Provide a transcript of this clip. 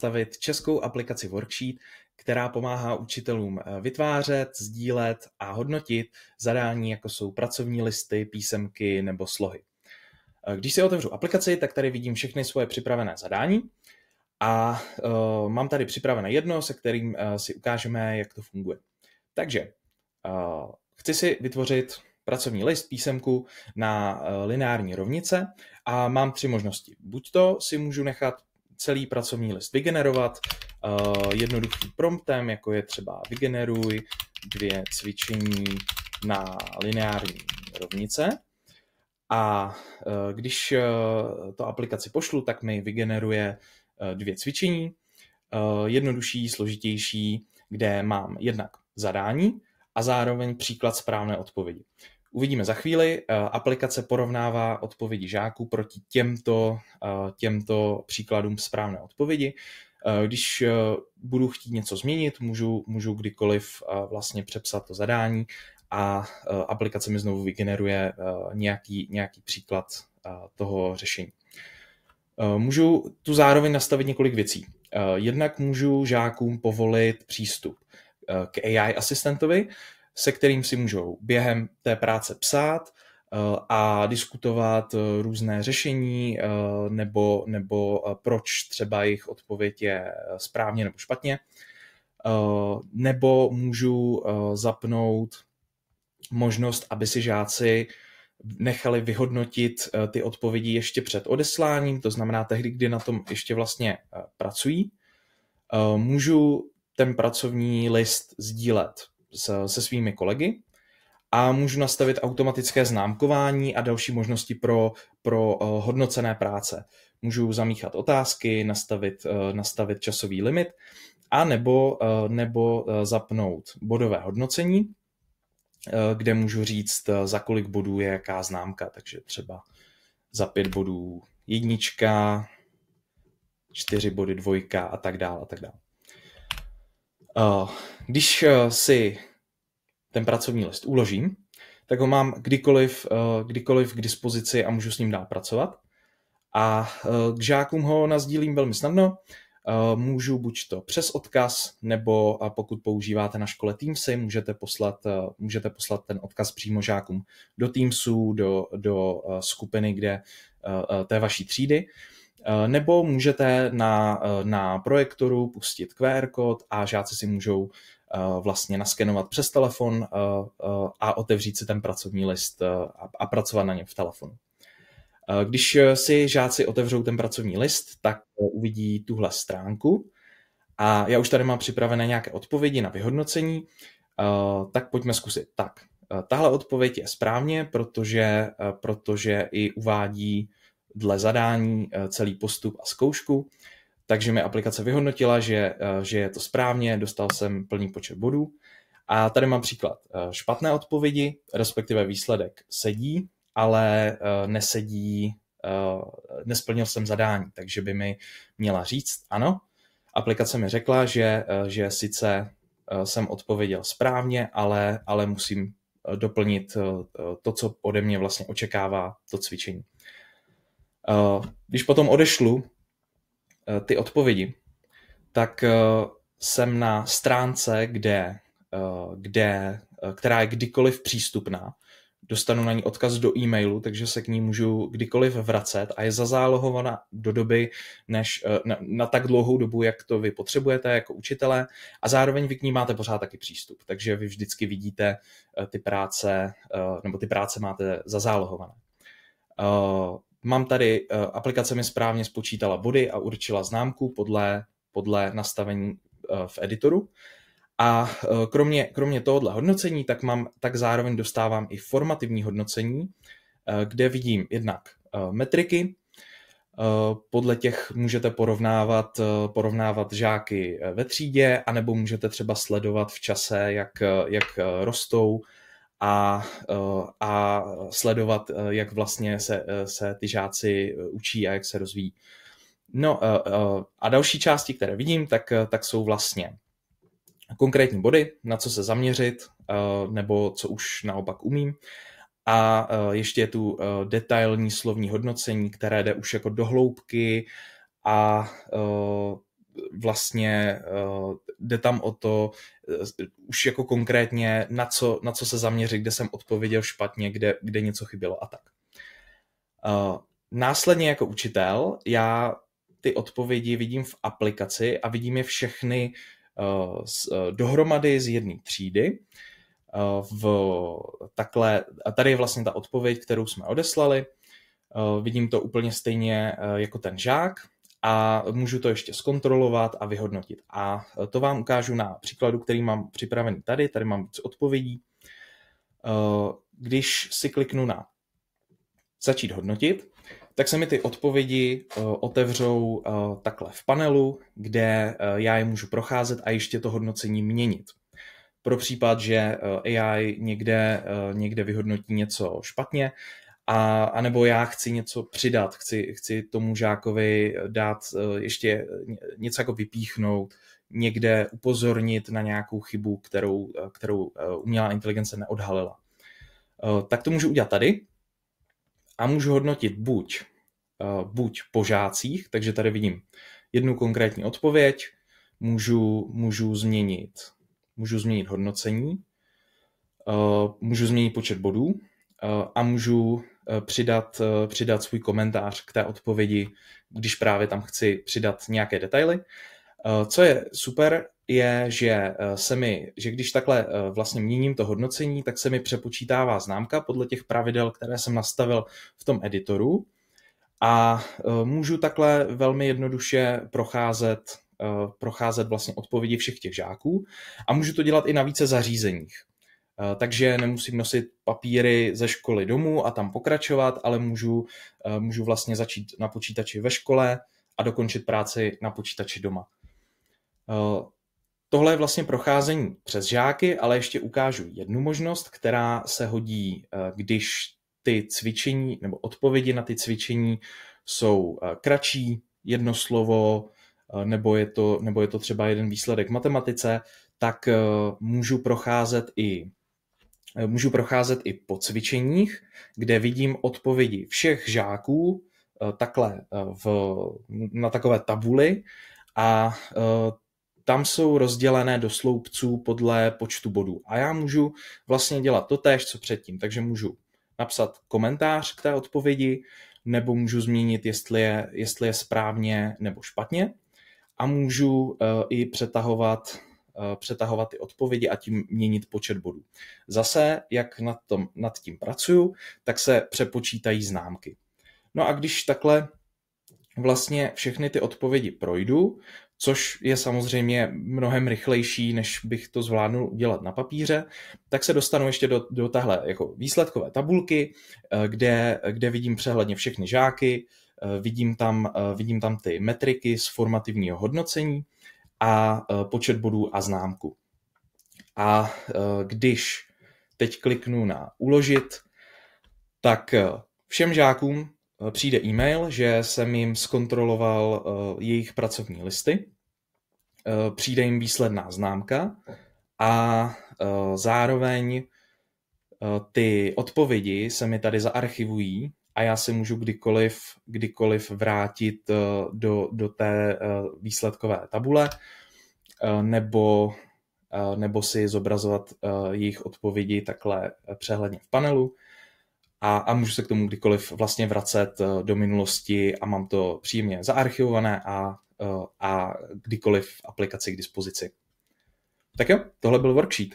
představit českou aplikaci Worksheet, která pomáhá učitelům vytvářet, sdílet a hodnotit zadání, jako jsou pracovní listy, písemky nebo slohy. Když si otevřu aplikaci, tak tady vidím všechny svoje připravené zadání a mám tady připravené jedno, se kterým si ukážeme, jak to funguje. Takže chci si vytvořit pracovní list, písemku na lineární rovnice a mám 3 možnosti. Buď to si můžu nechat celý pracovní list vygenerovat jednoduchým promptem, jako je třeba vygeneruj 2 cvičení na lineární rovnice. A když to aplikaci pošlu, tak mi vygeneruje 2 cvičení, jednodušší, složitější, kde mám jednak zadání a zároveň příklad správné odpovědi. Uvidíme za chvíli, aplikace porovnává odpovědi žáků proti těmto příkladům správné odpovědi. Když budu chtít něco změnit, můžu kdykoliv vlastně přepsat to zadání a aplikace mi znovu vygeneruje nějaký příklad toho řešení. Můžu tu zároveň nastavit několik věcí. Jednak můžu žákům povolit přístup k AI asistentovi, se kterým si můžou během té práce psát a diskutovat různé řešení nebo proč třeba jejich odpověď je správně nebo špatně. Nebo můžu zapnout možnost, aby si žáci nechali vyhodnotit ty odpovědi ještě před odesláním, to znamená tehdy, kdy na tom ještě vlastně pracují. Můžu ten pracovní list sdílet se svými kolegy a můžu nastavit automatické známkování a další možnosti pro hodnocené práce. Můžu zamíchat otázky, nastavit časový limit a nebo zapnout bodové hodnocení, kde můžu říct, za kolik bodů je jaká známka, takže třeba za 5 bodů 1, 4 body 2 a tak dále a tak dále. Když si ten pracovní list uložím, tak ho mám kdykoliv k dispozici a můžu s ním dál pracovat. A k žákům ho nasdílím velmi snadno. Můžu buď to přes odkaz, nebo pokud používáte na škole Teamsy, můžete poslat ten odkaz přímo žákům do Teamsu, do skupiny, té vaší třídy. Nebo můžete na projektoru pustit QR kód a žáci si můžou vlastně naskenovat přes telefon a otevřít si ten pracovní list a pracovat na něm v telefonu. Když si žáci otevřou ten pracovní list, tak uvidí tuhle stránku a já už tady mám připravené nějaké odpovědi na vyhodnocení, tak pojďme zkusit. Tak, tahle odpověď je správně, protože i uvádí dle zadání celý postup a zkoušku, takže mi aplikace vyhodnotila, že je to správně, dostal jsem plný počet bodů. A tady mám příklad špatné odpovědi, respektive výsledek sedí, ale nesedí, nesplnil jsem zadání, takže by mi měla říct ano. Aplikace mi řekla, že sice jsem odpověděl správně, ale musím doplnit to, co ode mě vlastně očekává to cvičení. Když potom odešlu ty odpovědi, tak jsem na stránce, která je kdykoliv přístupná. Dostanu na ní odkaz do e-mailu, takže se k ní můžu kdykoliv vracet a je zazálohovaná do doby, na tak dlouhou dobu, jak to vy potřebujete jako učitelé, a zároveň vy k ní máte pořád taky přístup, takže vy vždycky vidíte ty práce máte zazálohované. Mám tady, aplikace mi správně spočítala body a určila známku podle nastavení v editoru. A kromě tohohle hodnocení, tak zároveň dostávám i formativní hodnocení, kde vidím jednak metriky, podle těch můžete porovnávat žáky ve třídě, anebo můžete třeba sledovat v čase, jak rostou a sledovat, jak vlastně se ty žáci učí a jak se rozvíjí. No a další části, které vidím, tak jsou vlastně konkrétní body, na co se zaměřit, nebo co už naopak umím. A ještě je tu detailní slovní hodnocení, které jde už jako do hloubky a vlastně jde tam o to, už jako konkrétně na co se zaměřit, kde jsem odpověděl špatně, kde něco chybělo a tak. Následně jako učitel já ty odpovědi vidím v aplikaci a vidím je všechny dohromady z jedné třídy. A tady je vlastně ta odpověď, kterou jsme odeslali. Vidím to úplně stejně jako ten žák a můžu to ještě zkontrolovat a vyhodnotit. A to vám ukážu na příkladu, který mám připravený tady. Tady mám víc odpovědí. Když si kliknu na začít hodnotit, tak se mi ty odpovědi otevřou takhle v panelu, kde já je můžu procházet a ještě to hodnocení měnit. Pro případ, že AI někde vyhodnotí něco špatně, a nebo já chci něco přidat, chci tomu žákovi dát ještě něco jako vypíchnout, někde upozornit na nějakou chybu, kterou umělá inteligence neodhalila. Tak to můžu udělat tady a můžu hodnotit buď po žácích, takže tady vidím jednu konkrétní odpověď, můžu změnit hodnocení, můžu změnit počet bodů a můžu přidat svůj komentář k té odpovědi, když právě tam chci přidat nějaké detaily. Co je super, je, že když takhle vlastně měním to hodnocení, tak se mi přepočítává známka podle těch pravidel, které jsem nastavil v tom editoru a můžu takhle velmi jednoduše procházet vlastně odpovědi všech těch žáků a můžu to dělat i na více zařízeních. Takže nemusím nosit papíry ze školy domů a tam pokračovat, ale můžu vlastně začít na počítači ve škole a dokončit práci na počítači doma. Tohle je vlastně procházení přes žáky, ale ještě ukážu jednu možnost, která se hodí, když ty cvičení nebo odpovědi na ty cvičení jsou kratší, jedno slovo, nebo je to třeba jeden výsledek v matematice, tak můžu procházet i po cvičeních, kde vidím odpovědi všech žáků takhle na takové tabuli a tam jsou rozdělené do sloupců podle počtu bodů. A já můžu vlastně dělat totéž, co předtím. Takže můžu napsat komentář k té odpovědi, nebo můžu zmínit, jestli je správně nebo špatně. A můžu i přetahovat ty odpovědi a tím měnit počet bodů. Zase, jak nad tím pracuju, tak se přepočítají známky. No a když takhle vlastně všechny ty odpovědi projdu, což je samozřejmě mnohem rychlejší, než bych to zvládnul udělat na papíře, tak se dostanu ještě do téhle jako výsledkové tabulky, kde vidím přehledně všechny žáky, vidím tam ty metriky z formativního hodnocení a počet bodů a známku. A když teď kliknu na uložit, tak všem žákům přijde e-mail, že jsem jim zkontroloval jejich pracovní listy, přijde jim výsledná známka a zároveň ty odpovědi se mi tady zaarchivují a já se můžu kdykoliv vrátit do té výsledkové tabule nebo si zobrazovat jejich odpovědi takhle přehledně v panelu a můžu se k tomu kdykoliv vlastně vracet do minulosti a mám to příjemně zaarchivované a kdykoliv v aplikaci k dispozici. Tak jo, tohle byl worksheet.